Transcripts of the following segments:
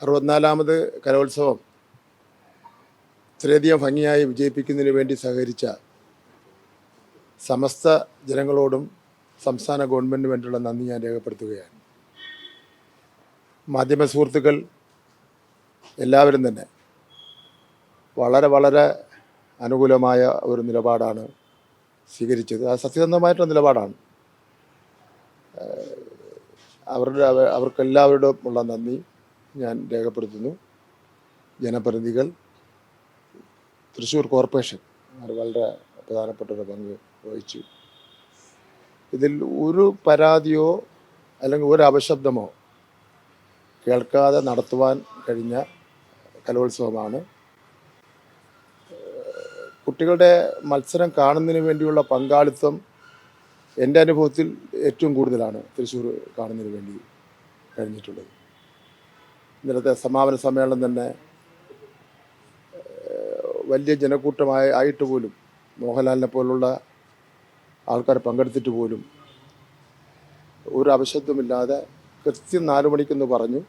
64ാമത് കലോത്സവം ഇത്രയധികം ഭംഗിയായി വിജയിപ്പിക്കുന്നതിന് വേണ്ടി സഹകരിച്ച സമസ്ത ജനങ്ങളോടും സംസ്ഥാന ഗവൺമെൻറ്റിന് വേണ്ടിയുള്ള നന്ദി ഞാൻ രേഖപ്പെടുത്തുകയാണ്. മാധ്യമ സുഹൃത്തുക്കൾ എല്ലാവരും തന്നെ വളരെ അനുകൂലമായ ഒരു നിലപാടാണ് സ്വീകരിച്ചത്. അത് സത്യസന്ധമായിട്ടുള്ള നിലപാടാണ്. അവർക്കെല്ലാവരോടും ഉള്ള നന്ദി ഞാൻ രേഖപ്പെടുത്തുന്നു. ജനപ്രതിനിധികൾ, തൃശ്ശൂർ കോർപ്പറേഷൻ വളരെ പ്രധാനപ്പെട്ട ഒരു പങ്ക് വഹിച്ചു. ഇതിൽ ഒരു പരാതിയോ അല്ലെങ്കിൽ ഒരു അപശബ്ദമോ കേൾക്കാതെ നടത്തുവാൻ കഴിഞ്ഞ കലോത്സവമാണ്. കുട്ടികളുടെ മത്സരം കാണുന്നതിന് വേണ്ടിയുള്ള പങ്കാളിത്തം എൻ്റെ അനുഭവത്തിൽ ഏറ്റവും കൂടുതലാണ് തൃശ്ശൂർ കാണുന്നതിന് വേണ്ടി കഴിഞ്ഞിട്ടുള്ളത്. ഇന്നലത്തെ സമാപന സമ്മേളനം തന്നെ വലിയ ജനക്കൂട്ടമായിട്ട് പോലും, മോഹൻലാലിനെ പോലുള്ള ആൾക്കാർ പങ്കെടുത്തിട്ട് പോലും ഒരു അപശബ്ദമില്ലാതെ കൃത്യം 4 മണിക്കെന്ന് പറഞ്ഞു,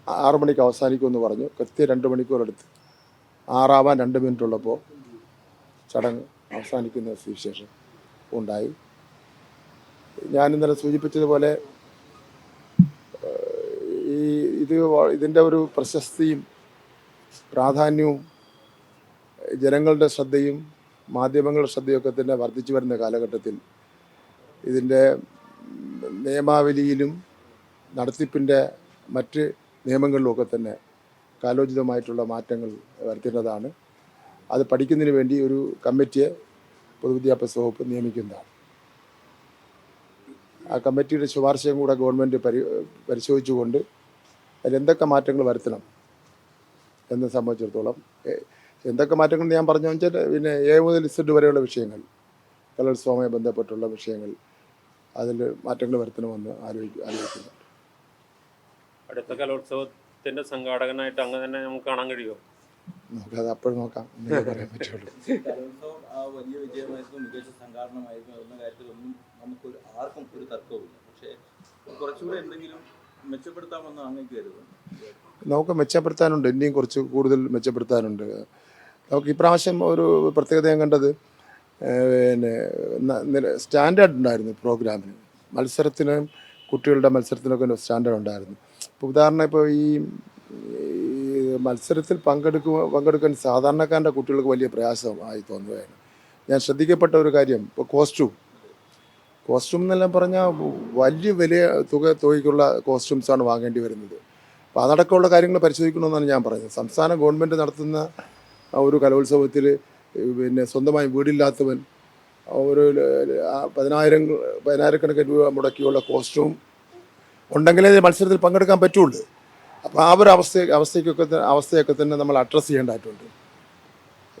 6 മണിക്ക് അവസാനിക്കുമെന്ന് പറഞ്ഞു. കൃത്യം 2 മണിക്കൂറെടുത്ത് 6 ആവാൻ 2 മിനിറ്റ് ഉള്ളപ്പോൾ ചടങ്ങ് അവസാനിക്കുന്ന സ്ഥിതിവിശേഷം ഉണ്ടായി. ഞാൻ ഇന്നലെ സൂചിപ്പിച്ചതുപോലെ ഇതിൻ്റെ ഒരു പ്രശസ്തിയും പ്രാധാന്യവും ജനങ്ങളുടെ ശ്രദ്ധയും മാധ്യമങ്ങളുടെ ശ്രദ്ധയൊക്കെ തന്നെ വർദ്ധിച്ചു വരുന്ന കാലഘട്ടത്തിൽ ഇതിൻ്റെ നിയമാവലിയിലും നടത്തിപ്പിൻ്റെ മറ്റ് നിയമങ്ങളിലുമൊക്കെ തന്നെ കാലോചിതമായിട്ടുള്ള മാറ്റങ്ങൾ വരുത്തേണ്ടതാണ്. അത് പഠിക്കുന്നതിന് വേണ്ടി ഒരു കമ്മിറ്റിയെ പൊതുവിദ്യാഭ്യാസ വകുപ്പ് നിയമിക്കുന്നതാണ്. ആ കമ്മിറ്റിയുടെ ശുപാർശയും കൂടെ ഗവൺമെൻറ് പരിശോധിച്ചുകൊണ്ട് അതിലെന്തൊക്കെ മാറ്റങ്ങൾ വരുത്തണം എന്നെ സംബന്ധിച്ചിടത്തോളം, എന്തൊക്കെ മാറ്റങ്ങൾ ഞാൻ പറഞ്ഞു വെച്ചാൽ പിന്നെ A മുതൽ Z വരെയുള്ള വിഷയങ്ങൾ, കലോത്സവവുമായി ബന്ധപ്പെട്ടുള്ള വിഷയങ്ങൾ, അതിൽ മാറ്റങ്ങൾ വരുത്തണമെന്ന് ആലോചിക്കുന്നുണ്ട്. അടുത്ത കലോത്സവത്തിന്റെ സംഘാടകനായിട്ട് അങ്ങനെ തന്നെ നമുക്ക് കാണാൻ കഴിയുമോ? നമുക്കത് അപ്പോഴും നോക്കാം, പറയാൻ പറ്റുള്ളൂ. കലോത്സവം വലിയ വിജയമായിരുന്നു, മികച്ച സംഘാടനമായിരുന്നു എന്ന കാര്യത്തിലൊന്നും നമുക്ക് ആർക്കും ഒരു തർക്കവുമില്ല. പക്ഷേ കുറച്ചുകൂടെ എന്തെങ്കിലും മെച്ചപ്പെടുത്താമെന്ന് അങ്ങേക്ക് കരുതുന്നു. നമുക്ക് മെച്ചപ്പെടുത്താനുണ്ട്, ഇനിയും കുറച്ച് കൂടുതൽ മെച്ചപ്പെടുത്താനുണ്ട്. നമുക്ക് ഇപ്രാവശ്യം ഒരു പ്രത്യേകത ഞാൻ കണ്ടത്, പിന്നെ സ്റ്റാൻഡേർഡ് ഉണ്ടായിരുന്നു പ്രോഗ്രാമിന്. മത്സരത്തിനും കുട്ടികളുടെ മത്സരത്തിനൊക്കെ സ്റ്റാൻഡേർഡ് ഉണ്ടായിരുന്നു. ഇപ്പോൾ ഉദാഹരണം, ഇപ്പോൾ ഈ മത്സരത്തിൽ പങ്കെടുക്കാൻ സാധാരണക്കാരൻ്റെ കുട്ടികൾക്ക് വലിയ പ്രയാസമായി തോന്നുകയാണ്. ഞാൻ ശ്രദ്ധിക്കപ്പെട്ട ഒരു കാര്യം, ഇപ്പോൾ കോസ്റ്റ്യൂം എന്നെല്ലാം പറഞ്ഞാൽ വലിയ തുകയ്ക്കുള്ള കോസ്റ്റ്യൂംസാണ് വാങ്ങേണ്ടി വരുന്നത്. അപ്പോൾ അതടക്കമുള്ള കാര്യങ്ങൾ പരിശോധിക്കണമെന്നാണ് ഞാൻ പറയുന്നത്. സംസ്ഥാന ഗവൺമെൻറ് നടത്തുന്ന ഒരു കലോത്സവത്തിൽ പിന്നെ സ്വന്തമായി വീടില്ലാത്തവൻ ഒരു 10,000-10,000 രൂപ മുടക്കിയുള്ള കോസ്റ്റ്യൂം ഉണ്ടെങ്കിലേ മത്സരത്തിൽ പങ്കെടുക്കാൻ പറ്റുള്ളൂ. അപ്പോൾ ആ ഒരു അവസ്ഥയൊക്കെ തന്നെ നമ്മൾ അഡ്രസ്സ് ചെയ്യേണ്ടതായിട്ടുണ്ട്.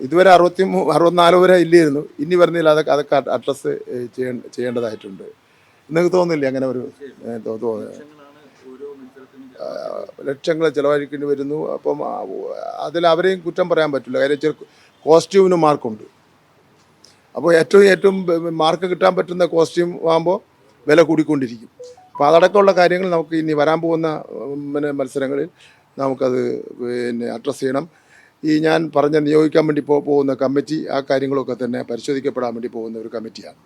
ഇതുവരെ 64 വരെ ഇല്ലായിരുന്നു, ഇനി വരുന്നതിൽ അതൊക്കെ അഡ്രസ്സ് ചെയ്യേണ്ടതായിട്ടുണ്ട്. നിങ്ങൾക്ക് തോന്നുന്നില്ലേ അങ്ങനെ ഒരു ലക്ഷങ്ങൾ ചിലവഴിക്കേണ്ടി വരുന്നു? അപ്പം അതിൽ അവരെയും കുറ്റം പറയാൻ പറ്റില്ല. കാര്യം കോസ്റ്റ്യൂമിന് മാർക്കുണ്ട്. അപ്പോൾ ഏറ്റവും മാർക്ക് കിട്ടാൻ പറ്റുന്ന കോസ്റ്റ്യൂം ആകുമ്പോൾ വില കൂടിക്കൊണ്ടിരിക്കും. അപ്പോൾ അതടക്കമുള്ള കാര്യങ്ങൾ നമുക്ക് ഇനി വരാൻ പോകുന്ന മത്സരങ്ങളിൽ നമുക്കത് അഡ്രസ്സ് ചെയ്യണം. ഞാൻ നിയോഗിക്കാൻ വേണ്ടി പോകുന്ന കമ്മിറ്റി ആ കാര്യങ്ങളൊക്കെ തന്നെ പരിശോധിക്കപ്പെടാൻ വേണ്ടി പോകുന്ന ഒരു കമ്മിറ്റിയാണ്.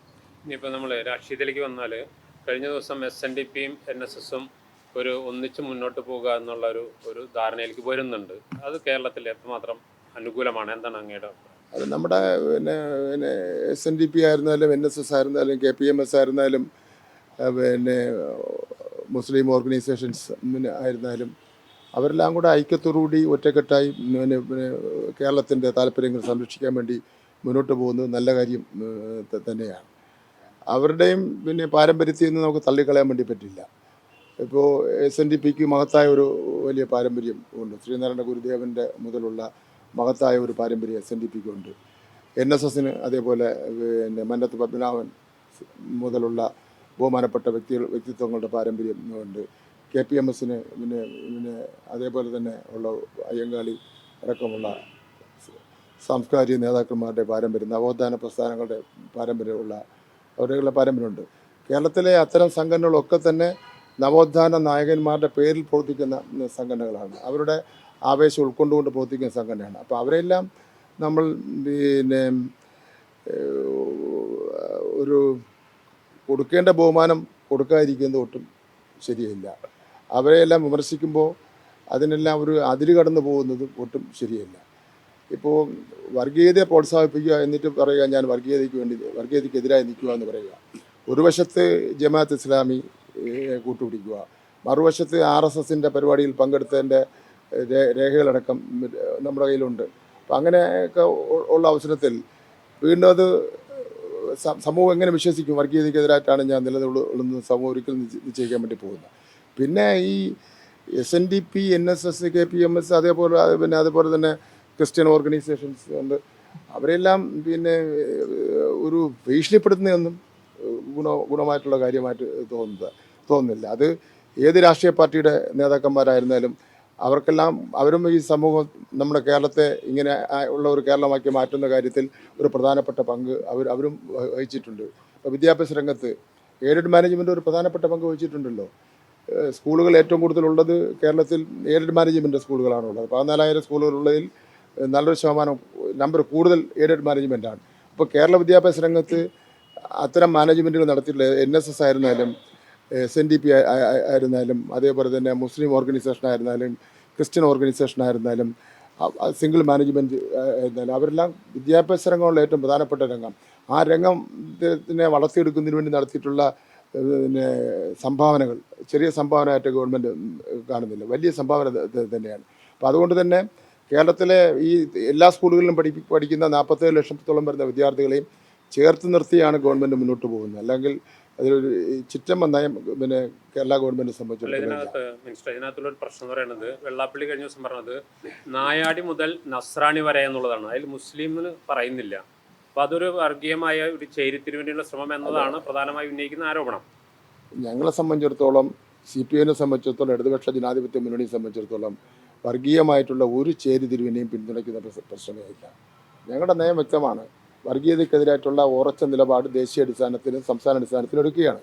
ഇനിയിപ്പോൾ നമ്മൾ രാഷ്ട്രീയത്തിലേക്ക് വന്നാൽ, കഴിഞ്ഞ ദിവസം SNDPയും NSSും ഒരു ഒന്നിച്ച് മുന്നോട്ട് പോകുക എന്നുള്ള ഒരു ധാരണയിലേക്ക് വരുന്നുണ്ട്. അത് കേരളത്തിൽ എത്രമാത്രം അനുകൂലമാണ്? എന്താണ് അങ്ങയുടെ? അത് നമ്മുടെ പിന്നെ SNDP ആയിരുന്നാലും NSS ആയിരുന്നാലും KPMS ആയിരുന്നാലും പിന്നെ മുസ്ലിം ഓർഗനൈസേഷൻസ് ആയിരുന്നാലും അവരെല്ലാം കൂടെ ഐക്യത്തോടുകൂടി ഒറ്റക്കെട്ടായി കേരളത്തിൻ്റെ താല്പര്യങ്ങൾ സംരക്ഷിക്കാൻ വേണ്ടി മുന്നോട്ട് പോകുന്നത് നല്ല കാര്യം തന്നെയാണ്. അവരുടെയും പാരമ്പര്യത്തിൽ നിന്ന് നമുക്ക് തള്ളിക്കളയാൻ വേണ്ടി പറ്റില്ല. ഇപ്പോൾ SNDPക്ക് മഹത്തായ ഒരു വലിയ പാരമ്പര്യം ഉണ്ട്. ശ്രീനാരായണ ഗുരുദേവൻ്റെ മുതലുള്ള മഹത്തായ ഒരു പാരമ്പര്യം SNDPക്ക് ഉണ്ട്. NSSന് അതേപോലെ മന്നത്ത് പത്മനാഭൻ മുതലുള്ള ബഹുമാനപ്പെട്ട വ്യക്തിത്വങ്ങളുടെ പാരമ്പര്യം ഉണ്ട്. KPMSന് അതേപോലെ തന്നെ ഉള്ള അയ്യങ്കാളി അടക്കമുള്ള സാംസ്കാരിക നേതാക്കന്മാരുടെ പാരമ്പര്യം, നവോത്ഥാന പ്രസ്ഥാനങ്ങളുടെ പാരമ്പര്യമുള്ള അവരുടെയുള്ള പാരമ്പര്യമുണ്ട്. കേരളത്തിലെ അത്തരം സംഘടനകളൊക്കെ തന്നെ നവോത്ഥാന നായകന്മാരുടെ പേരിൽ പ്രവർത്തിക്കുന്ന സംഘടനകളാണ്. അവരുടെ ആവേശം ഉൾക്കൊണ്ടുകൊണ്ട് പ്രവർത്തിക്കുന്ന സംഘടനയാണ്. അപ്പോൾ അവരെല്ലാം നമ്മൾ പിന്നെ ഒരു കൊടുക്കേണ്ട ബഹുമാനം കൊടുക്കാതിരിക്കുന്നത് ഒട്ടും ശരിയല്ല. അവരെയെല്ലാം വിമർശിക്കുമ്പോൾ അതിനെല്ലാം ഒരു അതിര് കടന്നു പോകുന്നതും ഒട്ടും ശരിയല്ല. ഇപ്പോൾ വർഗീയതയെ പ്രോത്സാഹിപ്പിക്കുക എന്നിട്ട് പറയുക ഞാൻ വർഗീയതയ്ക്കെതിരായി നിൽക്കുക എന്ന് പറയുക. ഒരു വശത്ത് ജമാഅത്ത് ഇസ്ലാമി കൂട്ടുപിടിക്കുക, മറുവശത്ത് RSSൻ്റെ പരിപാടിയിൽ പങ്കെടുത്തതിൻ്റെ രേഖകളടക്കം നമ്മുടെ കയ്യിലുണ്ട്. അപ്പം അങ്ങനെയൊക്കെ ഉള്ള അവസരത്തിൽ വീണ്ടും അത് സമൂഹം എങ്ങനെ വിശ്വസിക്കും? വർഗീയതയ്ക്കെതിരായിട്ടാണ് ഞാൻ നിലകൊള്ളുന്നത് സമൂഹം ഒരിക്കലും നിശ്ചയിക്കാൻ വേണ്ടി പോകുന്നത്. പിന്നെ ഈ SNDP, NSS, KPMS അതേപോലെ തന്നെ ക്രിസ്ത്യൻ ഓർഗനൈസേഷൻസ് ഉണ്ട്. അവരെല്ലാം ഒരു ഭീഷണിപ്പെടുത്തുന്നതൊന്നും ഗുണമായിട്ടുള്ള കാര്യമായിട്ട് തോന്നുന്നില്ല. അത് ഏത് രാഷ്ട്രീയ പാർട്ടിയുടെ നേതാക്കന്മാരായിരുന്നാലും അവർക്കെല്ലാം അവരും ഈ സമൂഹം നമ്മുടെ കേരളത്തെ ഇങ്ങനെ ഉള്ള ഒരു കേരളമാക്കി മാറ്റുന്ന കാര്യത്തിൽ ഒരു പ്രധാനപ്പെട്ട പങ്ക് അവരും വഹിച്ചിട്ടുണ്ട്. അപ്പോൾ വിദ്യാഭ്യാസ രംഗത്ത് എയ്ഡഡ് മാനേജ്മെൻറ്റ് ഒരു പ്രധാനപ്പെട്ട പങ്ക് വഹിച്ചിട്ടുണ്ടല്ലോ. സ്കൂളുകൾ ഏറ്റവും കൂടുതലുള്ളത് കേരളത്തിൽ എയ്ഡഡ് മാനേജ്മെൻറ്റ് സ്കൂളുകളാണുള്ളത്. 14,000 സ്കൂളുകളുള്ളതിൽ നല്ലൊരു ശതമാനം നമ്പർ കൂടുതൽ എയ്ഡഡ് മാനേജ്മെൻറ്റാണ്. അപ്പോൾ കേരള വിദ്യാഭ്യാസ രംഗത്ത് അത്തരം മാനേജ്മെൻറ്റുകൾ നടത്തിയിട്ടുള്ള NSS ആയിരുന്നാലും SNDP ആയിരുന്നാലും അതേപോലെ തന്നെ മുസ്ലിം ഓർഗനൈസേഷൻ ആയിരുന്നാലും ക്രിസ്ത്യൻ ഓർഗനൈസേഷൻ ആയിരുന്നാലും സിംഗിൾ മാനേജ്മെൻറ്റ് ആയിരുന്നാലും അവരെല്ലാം വിദ്യാഭ്യാസ രംഗമുള്ള ഏറ്റവും പ്രധാനപ്പെട്ട രംഗം. ആ രംഗത്തിനെ വളർത്തിയെടുക്കുന്നതിന് വേണ്ടി നടത്തിയിട്ടുള്ള സംഭാവനകൾ ചെറിയ സംഭാവനയായിട്ട് ഗവൺമെൻറ് കാണുന്നില്ല, വലിയ സംഭാവന തന്നെയാണ്. അപ്പോൾ അതുകൊണ്ട് തന്നെ കേരളത്തിലെ ഈ എല്ലാ സ്കൂളുകളിലും പഠിക്കുന്ന 47 ലക്ഷത്തോളം വരുന്ന വിദ്യാർത്ഥികളെയും ചേർത്ത് നിർത്തിയാണ് ഗവൺമെൻറ് മുന്നോട്ട് പോകുന്നത്. അല്ലെങ്കിൽ അതിലൊരു ചിറ്റമ്മ നയം കേരള ഗവൺമെൻറ് സംബന്ധിച്ചിടത്തോളം ഇതിനകത്തുള്ളൊരു പ്രശ്നം എന്ന് പറയുന്നത് വെള്ളാപ്പള്ളി കഴിഞ്ഞ ദിവസം പറഞ്ഞത് നായാടി മുതൽ നസ്രാണി വരെ എന്നുള്ളതാണ്. അതിൽ മുസ്ലിംന്ന് പറയുന്നില്ല. അപ്പോൾ അതൊരു വർഗീയമായ ഒരു ചേരിത്തിന് വേണ്ടിയുള്ള ശ്രമം എന്നതാണ് പ്രധാനമായി ഉന്നയിക്കുന്ന ആരോപണം. ഞങ്ങളെ സംബന്ധിച്ചിടത്തോളം CPIനെ സംബന്ധിച്ചിടത്തോളം ഇടതുപക്ഷ ജനാധിപത്യ മുന്നണിയെ സംബന്ധിച്ചിടത്തോളം വർഗീയമായിട്ടുള്ള ഒരു ചേരിതിരിവിനെയും പിന്തുണയ്ക്കുന്ന പ്രശ്നമേ ഇല്ല. ഞങ്ങളുടെ നയം വ്യക്തമാണ്. വർഗീയതയ്ക്കെതിരായിട്ടുള്ള ഉറച്ച നിലപാട് ദേശീയ അടിസ്ഥാനത്തിലും സംസ്ഥാന അടിസ്ഥാനത്തിലും എടുക്കുകയാണ്.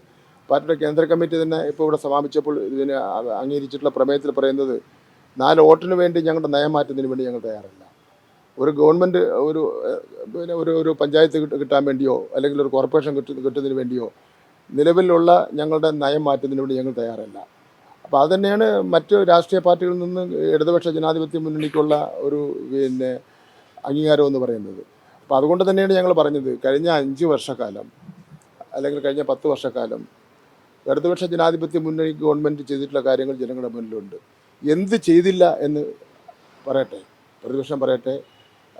പാർട്ടിയുടെ കേന്ദ്ര കമ്മിറ്റി തന്നെ ഇപ്പോൾ ഇവിടെ സമാപിച്ചപ്പോൾ ഇതിന് അംഗീകരിച്ചിട്ടുള്ള പ്രമേയത്തിൽ പറയുന്നത് 4 വോട്ടിന് വേണ്ടി ഞങ്ങളുടെ നയം മാറ്റുന്നതിന് വേണ്ടി ഞങ്ങൾ തയ്യാറല്ല. ഒരു ഗവൺമെൻറ് ഒരു പഞ്ചായത്ത് കിട്ടാൻ വേണ്ടിയോ അല്ലെങ്കിൽ ഒരു കോർപ്പറേഷൻ കിട്ടുന്നതിന് വേണ്ടിയോ നിലവിലുള്ള ഞങ്ങളുടെ നയം മാറ്റുന്നതിന് വേണ്ടി ഞങ്ങൾ തയ്യാറല്ല. അപ്പോൾ അത് തന്നെയാണ് മറ്റ് രാഷ്ട്രീയ പാർട്ടികളിൽ നിന്ന് ഇടതുപക്ഷ ജനാധിപത്യ മുന്നണിക്കുള്ള ഒരു അംഗീകാരം എന്ന് പറയുന്നത്. അപ്പോൾ അതുകൊണ്ട് തന്നെയാണ് ഞങ്ങൾ പറഞ്ഞത് കഴിഞ്ഞ 5 വർഷക്കാലം അല്ലെങ്കിൽ കഴിഞ്ഞ 10 വർഷക്കാലം ഇടതുപക്ഷ ജനാധിപത്യ മുന്നണി ഗവൺമെൻറ് ചെയ്തിട്ടുള്ള കാര്യങ്ങൾ ജനങ്ങളുടെ മുന്നിലുണ്ട്. എന്ത് ചെയ്തില്ല എന്ന് പറയട്ടെ, പ്രതിപക്ഷം പറയട്ടെ,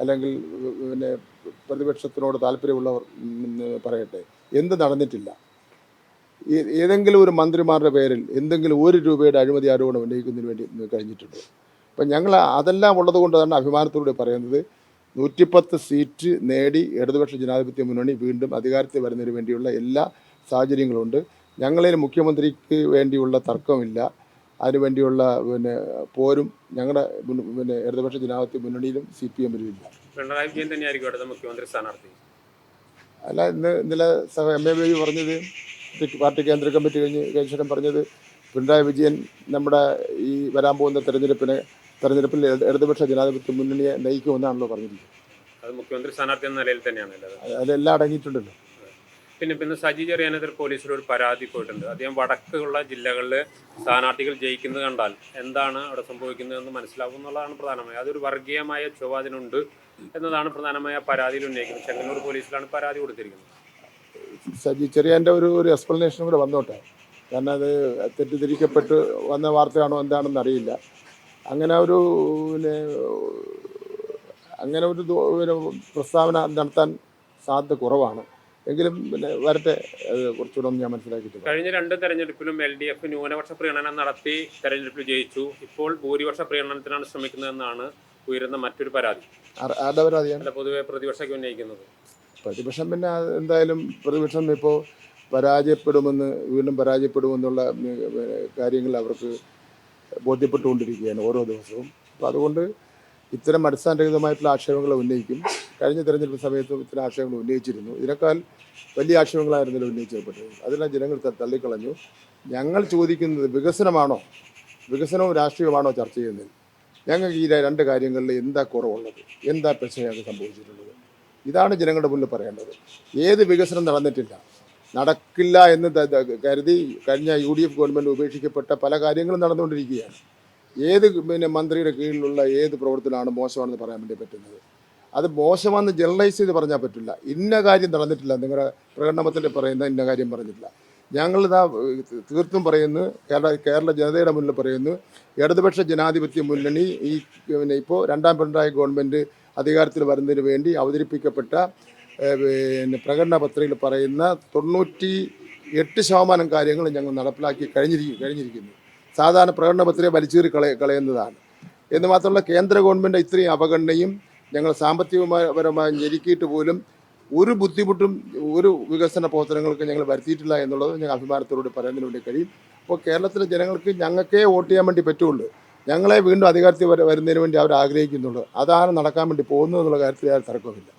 അല്ലെങ്കിൽ പ്രതിപക്ഷത്തിനോട് താല്പര്യമുള്ളവർ പറയട്ടെ, എന്ത് നടന്നിട്ടില്ല. ഏതെങ്കിലും ഒരു മന്ത്രിമാരുടെ പേരിൽ എന്തെങ്കിലും 1 രൂപയുടെ അഴിമതി ആരോപണം ഉന്നയിക്കുന്നതിന് വേണ്ടി കഴിഞ്ഞിട്ടുണ്ട്. അപ്പം ഞങ്ങൾ അതെല്ലാം ഉള്ളത് കൊണ്ട് തന്നെ അഭിമാനത്തോടെ പറയുന്നത് 110 സീറ്റ് നേടി ഇടതുപക്ഷ ജനാധിപത്യ മുന്നണി വീണ്ടും അധികാരത്തിൽ വരുന്നതിന് വേണ്ടിയുള്ള എല്ലാ സാഹചര്യങ്ങളുണ്ട്. ഞങ്ങളിൽ മുഖ്യമന്ത്രിക്ക് വേണ്ടിയുള്ള തർക്കമില്ല, അതിനുവേണ്ടിയുള്ള പോരും ഞങ്ങളുടെ ഇടതുപക്ഷ ജനാധിപത്യ മുന്നണിയിലും CPM-ലും ഇല്ല. പിണറായി വിജയൻ തന്നെയായിരിക്കും അടുത്ത മുഖ്യമന്ത്രി സ്ഥാനാർത്ഥി? അല്ല, ഇന്നലെ MA ബേബി പറഞ്ഞത്, പാർട്ടി കേന്ദ്ര കമ്മിറ്റി കഴിഞ്ഞ പറഞ്ഞത് പിണറായി വിജയൻ നമ്മുടെ ഈ വരാൻ പോകുന്ന തെരഞ്ഞെടുപ്പിൽ ഇടതുപക്ഷ ജനാധിപത്യ മുന്നണിയെ നയിക്കുമെന്നാണല്ലോ പറഞ്ഞിരിക്കുന്നത്. അത് മുഖ്യമന്ത്രി സ്ഥാനാർത്ഥി എന്ന നിലയിൽ തന്നെയാണ് അതെല്ലാം അടങ്ങിയിട്ടുണ്ടല്ലോ. പിന്നെ സജി ചെറിയാനെതിരെ പോലീസിൽ ഒരു പരാതി പോയിട്ടുണ്ട്. അദ്ദേഹം വടക്കുള്ള ജില്ലകളിൽ സ്ഥാനാർത്ഥികൾ ജയിക്കുന്നത് കണ്ടാൽ എന്താണ് അവിടെ സംഭവിക്കുന്നതെന്ന് മനസ്സിലാവും എന്നുള്ളതാണ് പ്രധാനമായി. അതൊരു വർഗീയമായ ചൊവ്വാതിനുണ്ട് എന്നതാണ് പ്രധാനമായ പരാതിയിൽ ഉന്നയിക്കുന്നത്. ചെങ്ങന്നൂർ പോലീസിലാണ് പരാതി കൊടുത്തിരിക്കുന്നത്. സജി ചെറിയാൻ്റെ ഒരു എക്സ്പ്ലനേഷനും കൂടെ വന്നോട്ടെ. കാരണം അത് തെറ്റിദ്ധരിക്കപ്പെട്ട് വന്ന വാർത്തയാണോ എന്താണെന്ന് അറിയില്ല. അങ്ങനെ ഒരു പ്രസ്താവന നടത്താൻ സാധ്യത കുറവാണ്. എങ്കിലും വരട്ടെ, അത് കുറച്ചുകൂടെ ഒന്ന് ഞാൻ മനസ്സിലാക്കിയിട്ടുണ്ട്. കഴിഞ്ഞ 2 തെരഞ്ഞെടുപ്പിലും LDF ന്യൂനപക്ഷ പ്രീണനം നടത്തി തെരഞ്ഞെടുപ്പിൽ ജയിച്ചു. ഇപ്പോൾ ഭൂരിപക്ഷ പ്രീണനത്തിനാണ് ശ്രമിക്കുന്നതെന്നാണ് ഉയരുന്ന മറ്റൊരു പരാതി. ആരുടെ പരാതിയാണ്? പൊതുവെ പ്രതിപക്ഷമൊക്കെ ഉന്നയിക്കുന്നത്. പ്രതിപക്ഷം എന്തായാലും പ്രതിപക്ഷം ഇപ്പോൾ വീണ്ടും പരാജയപ്പെടുമെന്നുള്ള കാര്യങ്ങൾ അവർക്ക് ബോധ്യപ്പെട്ടുകൊണ്ടിരിക്കുകയാണ് ഓരോ ദിവസവും. അപ്പോൾ അതുകൊണ്ട് ഇത്തരം അടിസ്ഥാനരഹിതമായിട്ടുള്ള ആക്ഷേപങ്ങൾ ഉന്നയിക്കും. കഴിഞ്ഞ തെരഞ്ഞെടുപ്പ് സമയത്തും ഇത്തരം ആക്ഷേപങ്ങൾ ഉന്നയിച്ചിരുന്നു. ഇതിനേക്കാൾ വലിയ ആക്ഷേപങ്ങളായിരുന്നല്ലോ ഉന്നയിക്കപ്പെട്ടത്. അതെല്ലാം ജനങ്ങൾ തള്ളിക്കളഞ്ഞു. ഞങ്ങൾ ചോദിക്കുന്നത് വികസനവും രാഷ്ട്രീയവുമാണോ ചർച്ച ചെയ്യുന്നത്? ഞങ്ങൾക്ക് ഈ രണ്ട് കാര്യങ്ങളിൽ എന്താ കുറവുള്ളത്, എന്താ പ്രശ്നമാണ് സംഭവിച്ചിട്ടുള്ളത്? ഇതാണ് ജനങ്ങളുടെ മുന്നിൽ പറയേണ്ടത്. ഏത് വികസനം നടന്നിട്ടില്ല, നടക്കില്ല എന്ന് കരുതി കഴിഞ്ഞ UDF ഗവൺമെൻറ് ഉപേക്ഷിക്കപ്പെട്ട പല കാര്യങ്ങളും നടന്നുകൊണ്ടിരിക്കുകയാണ്. ഏത് മന്ത്രിയുടെ കീഴിലുള്ള ഏത് പ്രവർത്തനമാണ് മോശമാണെന്ന് പറയാൻ വേണ്ടി പറ്റുന്നത്? അത് മോശമാണെന്ന് ജനറലൈസ് ചെയ്ത് പറഞ്ഞാൽ പറ്റില്ല. ഇന്ന കാര്യം നടന്നിട്ടില്ല, നിങ്ങളുടെ പ്രകടനത്തിൽ പറയുന്ന ഇന്ന കാര്യം പറഞ്ഞിട്ടില്ല. ഞങ്ങളിതാ തീർത്തും പറയുന്നു, കേരള ജനതയുടെ മുന്നിൽ പറയുന്നു, ഇടതുപക്ഷ ജനാധിപത്യ മുന്നണി ഇപ്പോൾ രണ്ടാം പിണറായി ഗവൺമെൻറ് അധികാരത്തിൽ വരുന്നതിന് വേണ്ടി അവതരിപ്പിക്കപ്പെട്ട പ്രകടന പത്രികയിൽ പറയുന്ന 98% കാര്യങ്ങൾ ഞങ്ങൾ നടപ്പിലാക്കി കഴിഞ്ഞിരിക്കുന്നു. സാധാരണ പ്രകടന പത്രിക വലിച്ചേറി കളയുന്നതാണ്. എന്ന് മാത്രമല്ല, കേന്ദ്ര ഗവൺമെൻറ് ഇത്രയും അവഗണനയും ഞങ്ങൾ സാമ്പത്തികപരമായി ഞെരുക്കിയിട്ട് പോലും ഒരു ബുദ്ധിമുട്ടും ഒരു വികസന പ്രവർത്തനങ്ങൾക്ക് ഞങ്ങൾ വരുത്തിയിട്ടില്ല എന്നുള്ളത് ഞങ്ങൾ അഭിമാനത്തോടുകൂടി പറയുന്നതിന് വേണ്ടി കഴിയും. അപ്പോൾ കേരളത്തിലെ ജനങ്ങൾക്ക് ഞങ്ങൾക്കേ വോട്ട് ചെയ്യാൻ വേണ്ടി പറ്റുള്ളൂ. ഞങ്ങളെ വീണ്ടും അധികാരത്തിൽ വരുന്നതിന് വേണ്ടി അവർ ആഗ്രഹിക്കുന്നുള്ളൂ. അതാണ് നടക്കാൻ വേണ്ടി പോകുന്നത് എന്നുള്ള കാര്യത്തിൽ തർക്കമില്ല.